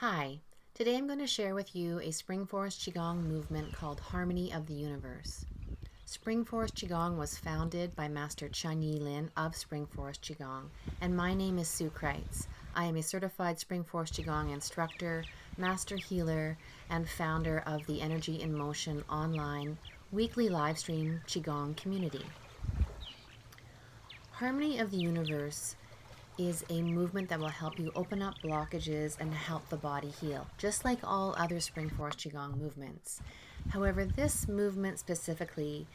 Hi, today I'm going to share with you a Spring Forest Qigong movement called Harmony of the Universe. Spring Forest Qigong was founded by Master Chen Yilin of Spring Forest Qigong, and my name is Sue Kreitz. I am a certified Spring Forest Qigong instructor, master healer, and founder of the Energy in Motion online weekly live stream Qigong community. Harmony of the Universe is a movement that will help you open up blockages and help the body heal, just like all other Spring Forest Qigong movements. However, this movement specifically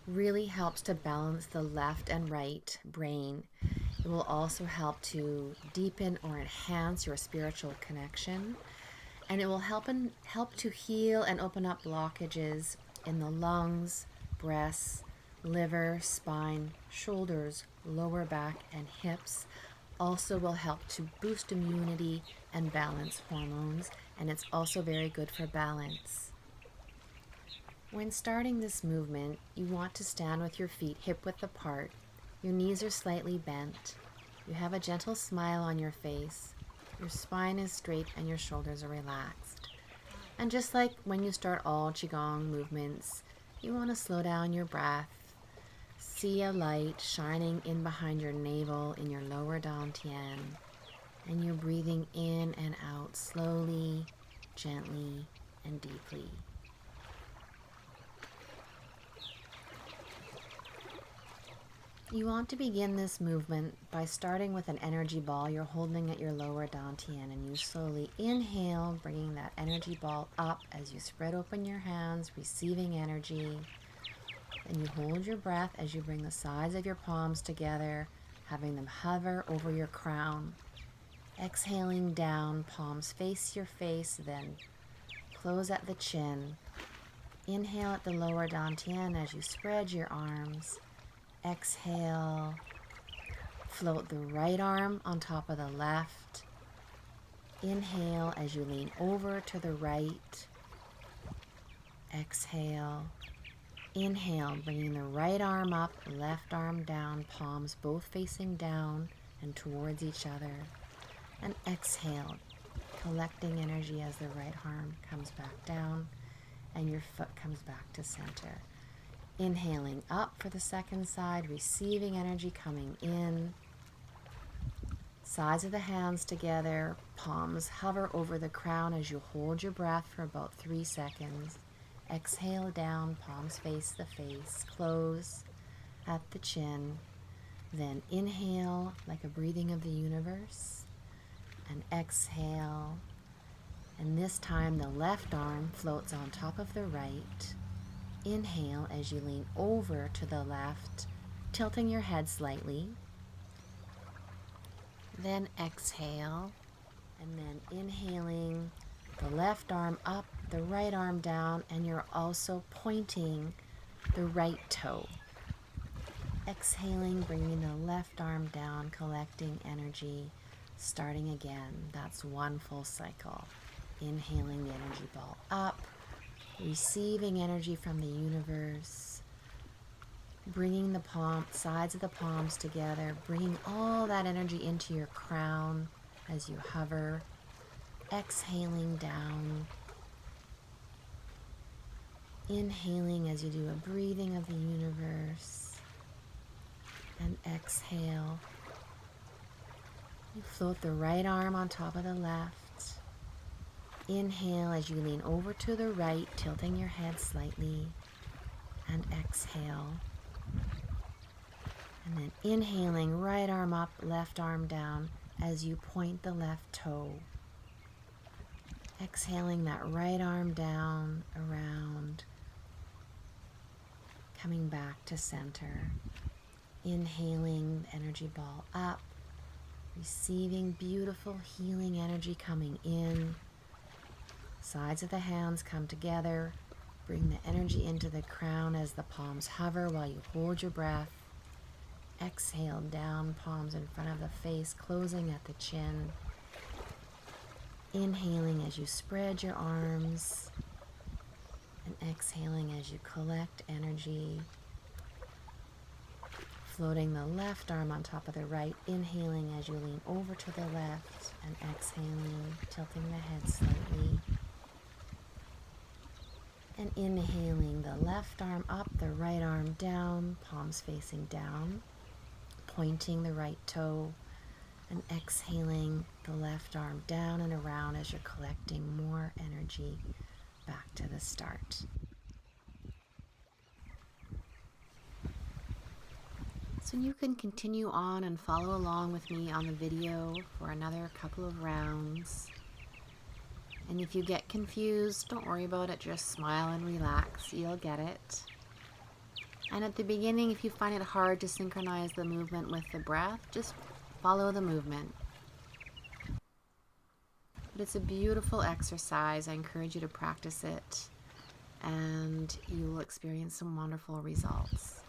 really helps to balance the left and right brain. It will also help to deepen or enhance your spiritual connection, and it will help to heal and open up blockages in the lungs, breasts, liver, spine, shoulders, lower back, and hips. Also will help to boost immunity and balance hormones, and it's also very good for balance. When starting this movement, you want to stand with your feet hip width apart. Your knees are slightly bent. You have a gentle smile on your face. Your spine is straight and your shoulders are relaxed. And just like when you start all Qigong movements, you want to slow down your breath. See a light shining in behind your navel in your lower dantian, and you're breathing in and out slowly, gently, and deeply. You want to begin this movement by starting with an energy ball you're holding at your lower dantian, and you slowly inhale, bringing that energy ball up as you spread open your hands, receiving energy. And you hold your breath as you bring the sides of your palms together, having them hover over your crown. Exhaling down, palms face your face, then close at the chin. Inhale at the lower dantian as you spread your arms. Exhale, float the right arm on top of the left. Inhale as you lean over to the right. Exhale. Inhale, bringing the right arm up, left arm down, palms both facing down and towards each other. And exhale, collecting energy as the right arm comes back down and your foot comes back to center. Inhaling up for the second side, receiving energy coming in. Sides of the hands together, palms hover over the crown as you hold your breath for about 3 seconds. Exhale down, palms face the face, close at the chin. Then inhale like a breathing of the universe, and exhale. And this time the left arm floats on top of the right. Inhale as you lean over to the left, tilting your head slightly. Then exhale, and then inhaling, the left arm up, the right arm down, and you're also pointing the right toe. Exhaling, bringing the left arm down, collecting energy, starting again. That's one full cycle. Inhaling the energy ball up, receiving energy from the universe, bringing the sides of the palms together, bringing all that energy into your crown as you hover. Exhaling down. Inhaling as you do a breathing of the universe. And exhale. You float the right arm on top of the left. Inhale as you lean over to the right, tilting your head slightly. And exhale. And then inhaling, right arm up, left arm down as you point the left toe. Exhaling that right arm down, around, coming back to center. Inhaling the energy ball up, receiving beautiful healing energy coming in. Sides of the hands come together. Bring the energy into the crown as the palms hover while you hold your breath. Exhale down, palms in front of the face, closing at the chin. Inhaling as you spread your arms, and exhaling as you collect energy, floating the left arm on top of the right, inhaling as you lean over to the left, and exhaling, tilting the head slightly. And inhaling the left arm up, the right arm down, palms facing down, pointing the right toe, and exhaling the left arm down and around as you're collecting more energy back to the start. So you can continue on and follow along with me on the video for another couple of rounds. And if you get confused, don't worry about it, just smile and relax, you'll get it. And at the beginning, if you find it hard to synchronize the movement with the breath, just follow the movement. But it's a beautiful exercise. I encourage you to practice it, and you will experience some wonderful results.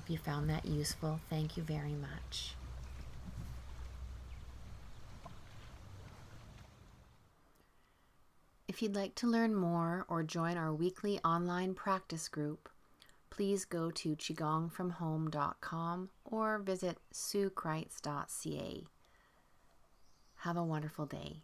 Hope you found that useful. Thank you very much. If you'd like to learn more or join our weekly online practice group, please go to qigongfromhome.com or visit suekreitz.ca. Have a wonderful day.